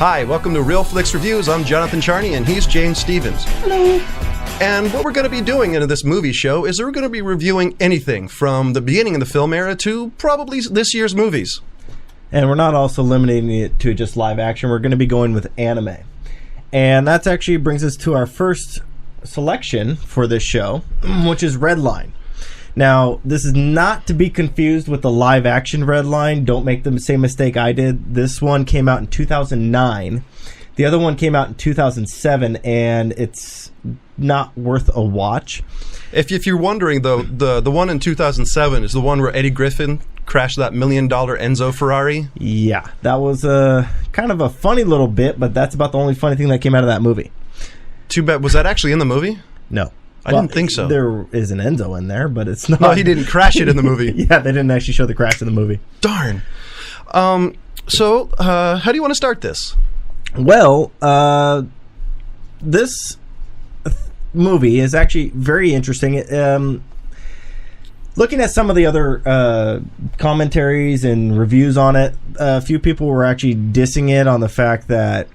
Hi, welcome to Real Flix Reviews. I'm Jonathan Charney, and he's James Stevens. Hello. And what we're going to be doing in this movie show is we're going to be reviewing anything from the beginning of the film era to probably this year's movies. And we're not also limiting it to just live action. We're going to be going with anime. And that actually brings us to our first selection for this show, which is Redline. Now, this is not to be confused with the live action Redline. Don't make the same mistake I did. This one came out in 2009. The other one came out in 2007, and it's not worth a watch. If you're wondering, though, the one in 2007 is the one where Eddie Griffin crashed that $1 million Enzo Ferrari. Yeah, that was kind of a funny little bit, but that's about the only funny thing that came out of that movie. Too bad. Was that actually in the movie? No. I didn't think so. There is an Enzo in there, but it's not. No, he didn't crash it in the movie. Yeah, they didn't actually show the crash in the movie. Darn. So, how do you want to start this? Well, this movie is actually very interesting. Looking at some of the other commentaries and reviews on it, a few people were actually dissing it on the fact that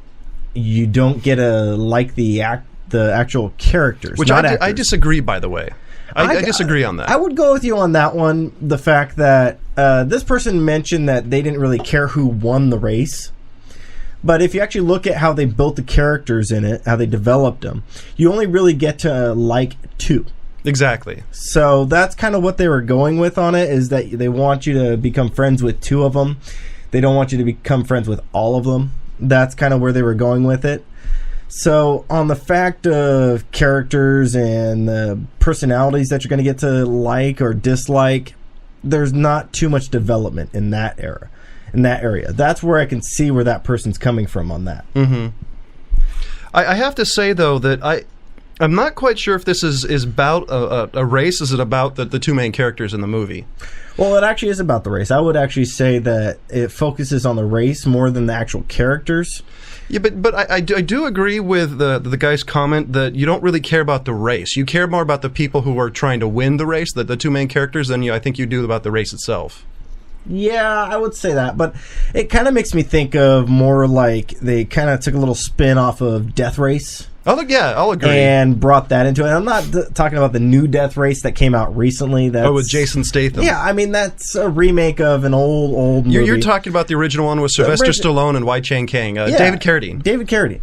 you don't get to like the actual characters. Which I disagree, by the way. I disagree on that. I would go with you on that one. The fact that this person mentioned that they didn't really care who won the race. But if you actually look at how they built the characters in it, how they developed them, you only really get to like two. Exactly. So that's kind of what they were going with on it, is that they want you to become friends with two of them. They don't want you to become friends with all of them. That's kind of where they were going with it. So on the fact of characters and the personalities that you're going to get to like or dislike, there's not too much development in that era. In that area. That's where I can see where that person's coming from on that. Mm-hmm. I have to say, though, that I'm not quite sure if this is about a race. Is it about the two main characters in the movie? Well, it actually is about the race. I would actually say that it focuses on the race more than the actual characters. Yeah, but I do agree with the guy's comment that you don't really care about the race. You care more about the people who are trying to win the race, the two main characters, than I think you do about the race itself. Yeah, I would say that, but it kind of makes me think of more like they kind of took a little spin off of Death Race. Oh, yeah, I'll agree. And brought that into it. I'm not talking about the new Death Race that came out recently. With Jason Statham. Yeah, I mean, that's a remake of an old movie. You're talking about the original one with Sylvester Stallone and Wai Chang Kang. David Carradine. David Carradine.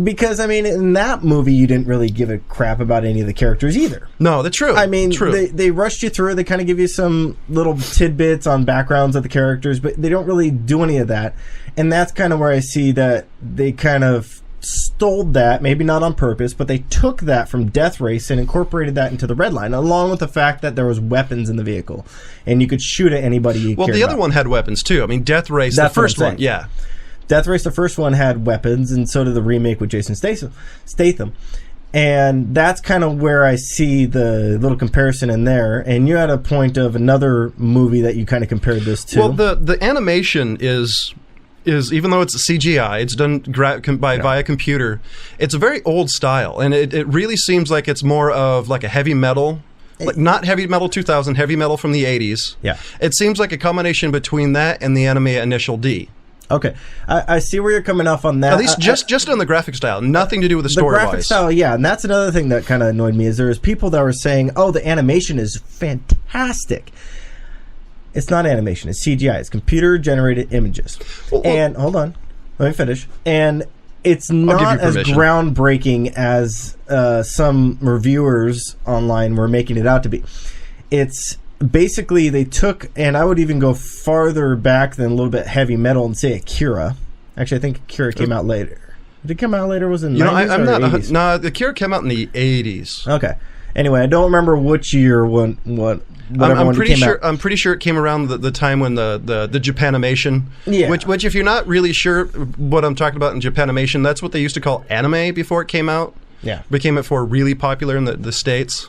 Because, I mean, in that movie, you didn't really give a crap about any of the characters either. No, that's true. I mean, they rushed you through. They kind of give you some little tidbits on backgrounds of the characters, but they don't really do any of that. And that's kind of where I see that they kind of stole that, maybe not on purpose, but they took that from Death Race and incorporated that into the Redline, along with the fact that there was weapons in the vehicle, and you could shoot at anybody you cared the other about. one had weapons too. I mean, Death Race, the first one, yeah. Death Race, the first one, had weapons, and so did the remake with Jason Statham. And that's kind of where I see the little comparison in there. And you had a point of another movie that you kind of compared this to. Well, the animation is even though it's a CGI, it's done via computer. It's a very old style, and it really seems like it's more of like a heavy metal, like not heavy metal 2000, heavy metal from the 80s. Yeah, it seems like a combination between that and the anime Initial D. Okay, I see where you're coming off on that. At least just on the graphic style, nothing to do with the story-wise. The graphic style, yeah, and that's another thing that kind of annoyed me, is there was people that were saying, oh, the animation is fantastic. It's not animation, it's CGI. It's computer-generated images. And, hold on, let me finish. And it's not as groundbreaking as some reviewers online were making it out to be. It's basically, they took, and I would even go farther back than a little bit heavy metal and say Akira. Actually, I think Akira came out later. Did it come out later? Was it in the 90s or 80s? No, Akira came out in the 80s. Okay. Anyway, I don't remember which year I'm pretty sure it came around the time when the Japanimation, which if you're not really sure what I'm talking about in Japanimation, that's what they used to call anime before it came out. Yeah, became it for really popular in the States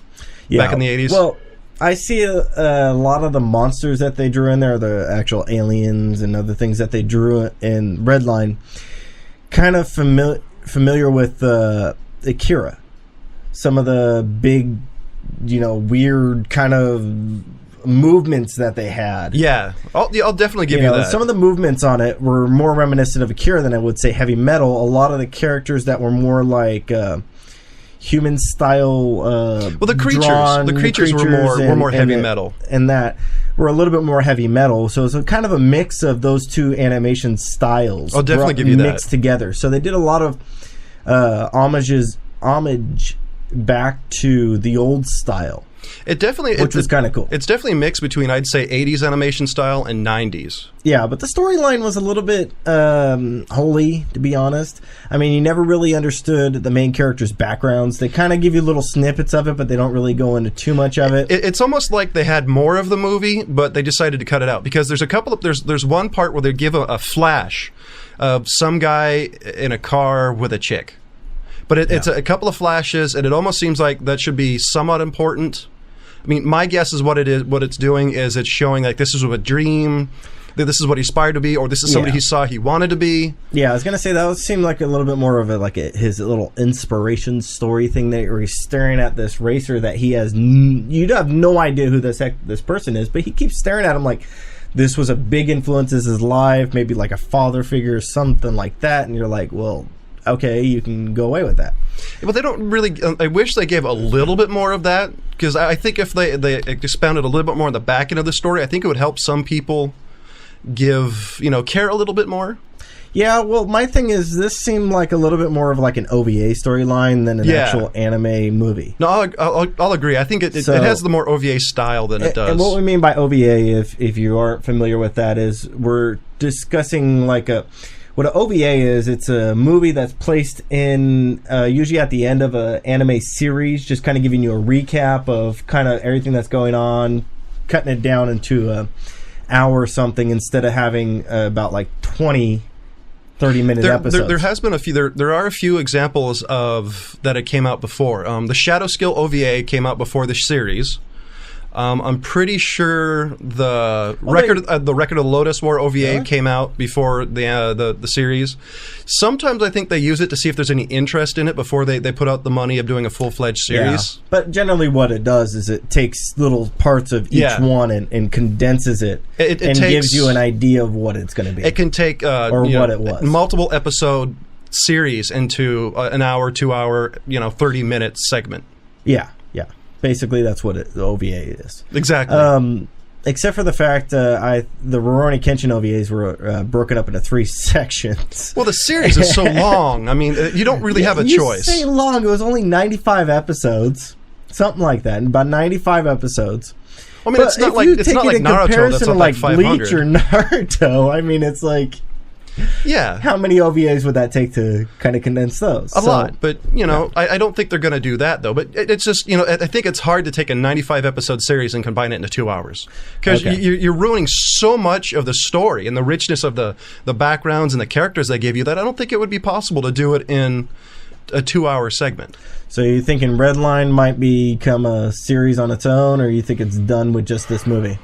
back in the 80s. Well, I see a lot of the monsters that they drew in there, the actual aliens and other things that they drew in Redline, kind of familiar with Akira. Some of the big, weird kind of movements that they had. Yeah, I'll definitely give you that. Some of the movements on it were more reminiscent of Akira than I would say heavy metal. A lot of the characters that were more like human style. The creatures were more heavy metal, and that were a little bit more heavy metal. So it's a kind of a mix of those two animation styles. I'll definitely give you that mixed together. So they did a lot of homage back to the old style. Which was kind of cool. It's definitely a mix between, I'd say, 80s animation style and 90s. Yeah, but the storyline was a little bit holy, to be honest. I mean, you never really understood the main characters' backgrounds. They kind of give you little snippets of it, but they don't really go into too much of it. It's almost like they had more of the movie, but they decided to cut it out because there's one part where they give a flash of some guy in a car with a chick. But it's a couple of flashes, and it almost seems like that should be somewhat important. I mean, my guess is what it's doing is it's showing like this is a dream, that this is what he aspired to be, or this is somebody he saw he wanted to be. Yeah, I was gonna say that would seem like a little bit more of his little inspiration story thing where he's staring at this racer that he has. You have no idea who this person is, but he keeps staring at him like this was a big influence in his life, maybe like a father figure or something like that, and you're like, well, okay, you can go away with that. But they don't really... I wish they gave a little bit more of that, because I think if they expounded a little bit more on the back end of the story, I think it would help some people care a little bit more. Yeah, well, my thing is this seemed like a little bit more of like an OVA storyline than an actual anime movie. No, I'll agree. I think it has the more OVA style than it does. And what we mean by OVA, if you aren't familiar with that, is we're discussing like what an OVA is. It's a movie that's placed in usually at the end of an anime series, just kind of giving you a recap of kind of everything that's going on, cutting it down into an hour or something instead of having about like 30-minute episodes. There has been a few. There are a few examples of that it came out before. The Shadow Skill OVA came out before the series. I'm pretty sure the Record of the Lotus War OVA came out before the series. Sometimes I think they use it to see if there's any interest in it before they put out the money of doing a full-fledged series. Yeah. But generally what it does is it takes little parts of each one and condenses it and gives you an idea of what it's going to be. It can take what it was. Multiple episode series into an hour, 2 hour, 30-minute segment. Yeah. Basically, that's what the OVA is. Exactly. Except for the fact the Rurouni Kenshin OVAs were broken up into 3 sections. Well, the series is so long. I mean, you don't really have a choice. You say long. It was only 95 episodes. Something like that. About 95 episodes. I mean, it's not like Naruto that's on like 500. Bleach or Naruto, I mean, it's like... Yeah. How many OVAs would that take to kind of condense those? A lot. But, I don't think they're going to do that, though. But it's just, I think it's hard to take a 95-episode series and combine it into 2 hours. Because you're ruining so much of the story and the richness of the backgrounds and the characters they give you that I don't think it would be possible to do it in a 2-hour segment. So you're thinking Redline might become a series on its own, or you think it's done with just this movie?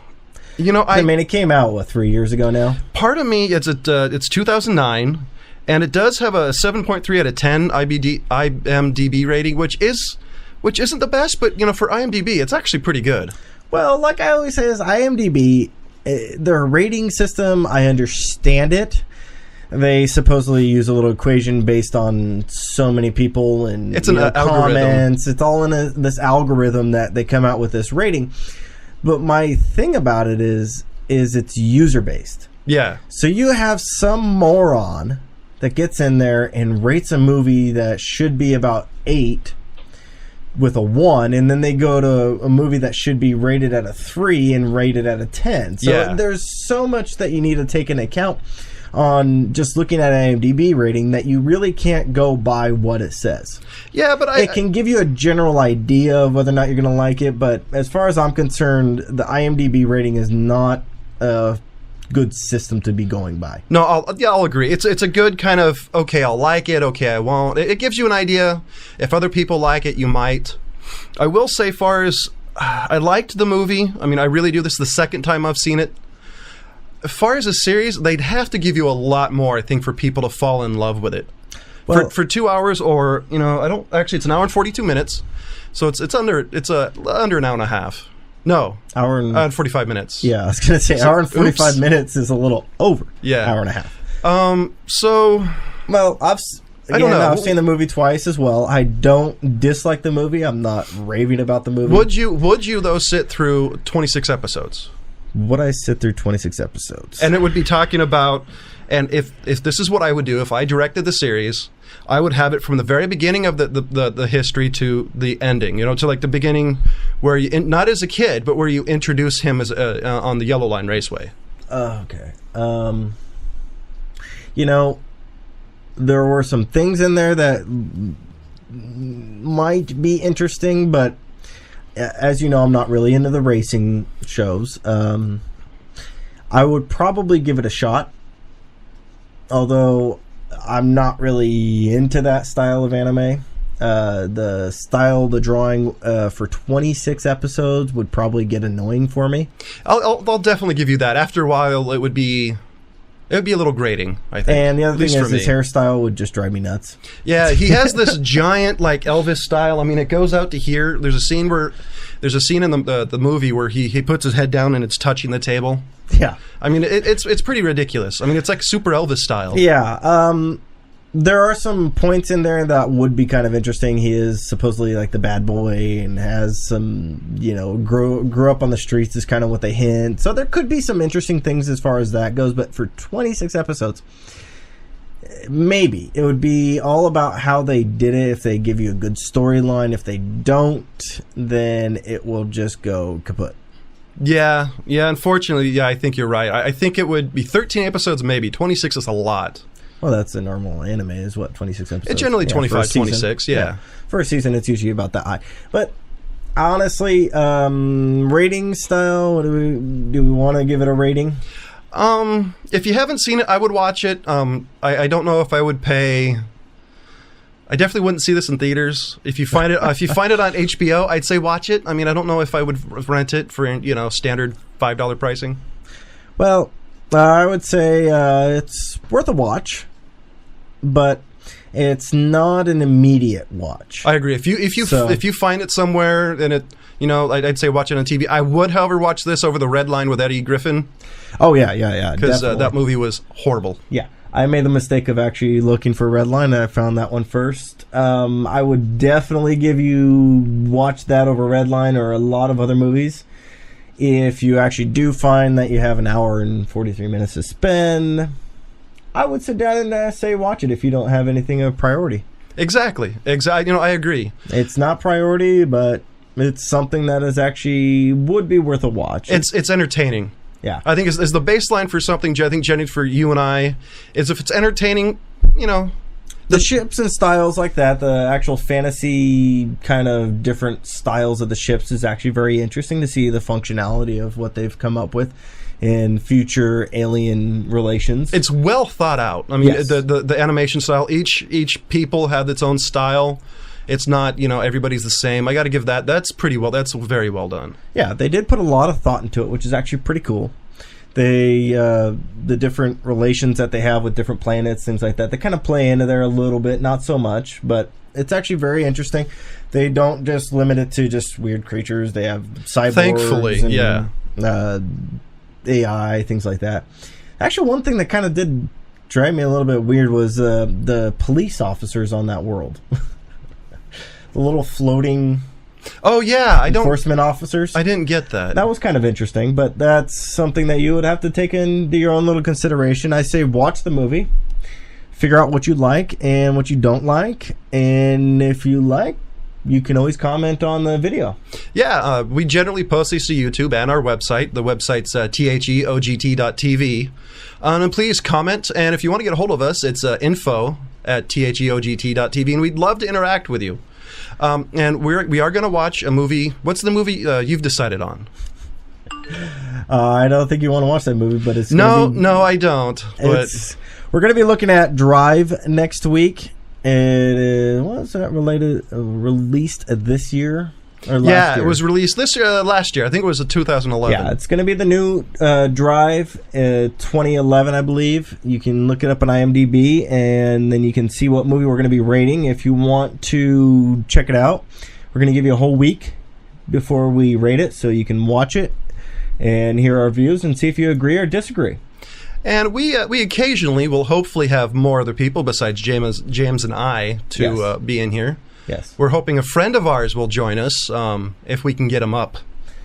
I mean, it came out 3 years ago now. Part of me, it's 2009, and it does have a 7.3 out of 10 IMDb rating, which isn't the best, but for IMDb, it's actually pretty good. Well, like I always say, is IMDb, their rating system, I understand it. They supposedly use a little equation based on so many people and it's an comments. It's all in this algorithm that they come out with this rating. But my thing about it is it's user-based. Yeah. So you have some moron that gets in there and rates a movie that should be about 8 with a 1, and then they go to a movie that should be rated at a 3 and rated at a 10. So there's so much that you need to take into account on just looking at IMDb rating that you really can't go by what it says. Yeah, but it can give you a general idea of whether or not you're going to like it, but as far as I'm concerned, the IMDb rating is not a good system to be going by. No, I'll agree. It's a good kind of, okay, I'll like it, okay, I won't. It gives you an idea. If other people like it, you might. I will say, far as I liked the movie, I mean, I really do. This is the second time I've seen it. As far as a series, they'd have to give you a lot more, I think, for people to fall in love with it. Well, for 2 hours, it's an hour and 42 minutes, so it's under an hour and a half. No. Hour and 45 minutes. Yeah, I was going to say hour and 45 minutes is a little over. Yeah. Hour and a half. So... Well, I don't know. I've seen the movie twice as well. I don't dislike the movie. I'm not raving about the movie. Would you though sit through 26 episodes? Would I sit through 26 episodes? And it would be talking about, and if this is what I would do if I directed the series, I would have it from the very beginning of the history to the ending. You know, to like the beginning where you not as a kid, but where you introduce him as on the Yellow Line Raceway. Okay. You know, there were some things in there that might be interesting, but as you know, I'm not really into the racing shows. I would probably give it a shot, although I'm not really into that style of anime. The drawing for 26 episodes would probably get annoying for me. I'll definitely give you that. After a while, it would be a little grating, I think. And the other thing is his hairstyle would just drive me nuts. Yeah, he has this giant, like, Elvis style. I mean, it goes out to here. There's a scene in the movie where he puts his head down and it's touching the table. Yeah. I mean, it's pretty ridiculous. I mean, it's like super Elvis style. Yeah. There are some points in there that would be kind of interesting. He is supposedly like the bad boy and has some, you know, grew up on the streets is kind of what they hint. So there could be some interesting things as far as that goes. But for 26 episodes, maybe it would be all about how they did it. If they give you a good storyline, if they don't, then it will just go kaput. Yeah. Unfortunately, yeah, I think you're right. I think it would be 13 episodes, maybe. 26 is a lot. Well, that's a normal anime, is what, 26 episodes? It's generally 25, 26, yeah. For a season, it's usually about that high. But honestly, rating style, do we want to give it a rating? If you haven't seen it, I would watch it. I don't know if I would pay... I definitely wouldn't see this in theaters. If you find it on HBO, I'd say watch it. I mean, I don't know if I would rent it for, you know, standard $5 pricing. Well, I would say it's worth a watch, but it's not an immediate watch. I agree. If you find it somewhere and it, you know, I'd say watch it on TV. I would, however, watch this over the Redline with Eddie Griffin. Oh yeah. Because that movie was horrible. Yeah. I made the mistake of actually looking for Redline, and I found that one first. I would definitely give you watch that over Redline or a lot of other movies. If you actually do find that you have an hour and 43 minutes to spend, I would sit down and say watch it if you don't have anything of priority. Exactly. You know, I agree. It's not priority, but it's something that is actually would be worth a watch. It's entertaining. Yeah. I think is the baseline for something, I think, Jenny, for you and I, is if it's entertaining, you know. The ships and styles like that, the actual fantasy kind of different styles of the ships is actually very interesting to see the functionality of what they've come up with in future alien relations. It's well thought out. I mean, yes. the animation style, each people have its own style. It's not, you know, everybody's the same. I got to give that's very well done. Yeah, they did put a lot of thought into it, which is actually pretty cool. The different relations that they have with different planets, things like that, they kind of play into there a little bit, not so much, but it's actually very interesting. They don't just limit it to just weird creatures. They have cyborgs, thankfully, and, yeah, AI, things like that. Actually, one thing that kind of did drive me a little bit weird was the police officers on that world. The little floating... Oh, yeah. Enforcement officers. I didn't get that. That was kind of interesting, but that's something that you would have to take into your own little consideration. I say watch the movie, figure out what you like and what you don't like, and if you like, you can always comment on the video. Yeah, we generally post these to YouTube and our website. The website's theogt.tv. And please comment, and if you want to get a hold of us, it's info@theogt.tv, and we'd love to interact with you. And we are going to watch a movie. What's the movie you've decided on? I don't think you want to watch that movie, but it's no, I don't. But we're going to be looking at Drive next week. And was that released this year or last year? It was released last year. I think it was 2011. Yeah, it's going to be the new Drive 2011, I believe. You can look it up on IMDb, and then you can see what movie we're going to be rating. If you want to check it out, we're going to give you a whole week before we rate it, so you can watch it and hear our views and see if you agree or disagree. And we occasionally will hopefully have more other people besides James and I to be in here. Yes. We're hoping a friend of ours will join us if we can get him up.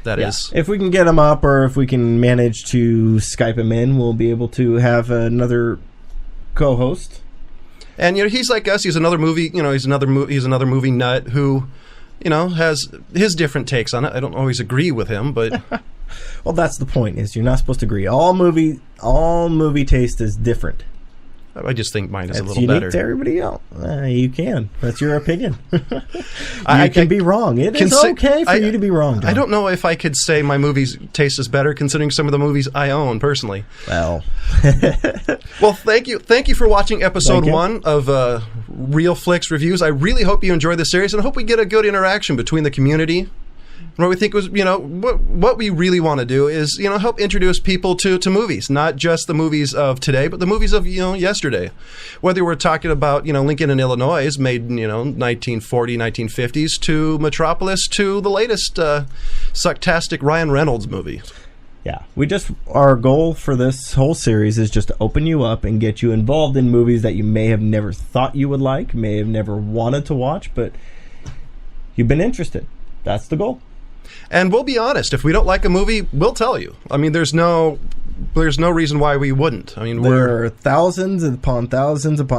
That is. If we can get him up, or if we can manage to Skype him in, we'll be able to have another co-host. And he's like us. He's another movie. He's another movie nut who, has his different takes on it. I don't always agree with him, but well, that's the point. Is you're not supposed to agree. All movie taste is different. I just think mine is a little unique better. To everybody else. You can. That's your opinion. You can be wrong. It is okay for you to be wrong, John. I don't know if I could say my movies taste is better, considering some of the movies I own personally. Well, well, thank you for watching episode 1 of Real Flix Reviews. I really hope you enjoy this series, and I hope we get a good interaction between the community. What we think was, what we really want to do is, help introduce people to movies, not just the movies of today, but the movies of, yesterday. Whether we're talking about, Lincoln in Illinois, made, 1940, 1950s, to Metropolis, to the latest sucktastic Ryan Reynolds movie. Yeah, our goal for this whole series is just to open you up and get you involved in movies that you may have never thought you would like, may have never wanted to watch, but you've been interested. That's the goal. And we'll be honest. If we don't like a movie, we'll tell you. I mean, there's no reason why we wouldn't. I mean, there are thousands upon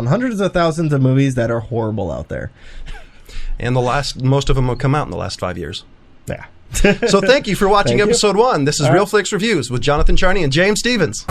hundreds of thousands of movies that are horrible out there. And most of them have come out in the last 5 years. Yeah. So thank you for watching episode 1. This is Real Flix Reviews with Jonathan Charney and James Stevens.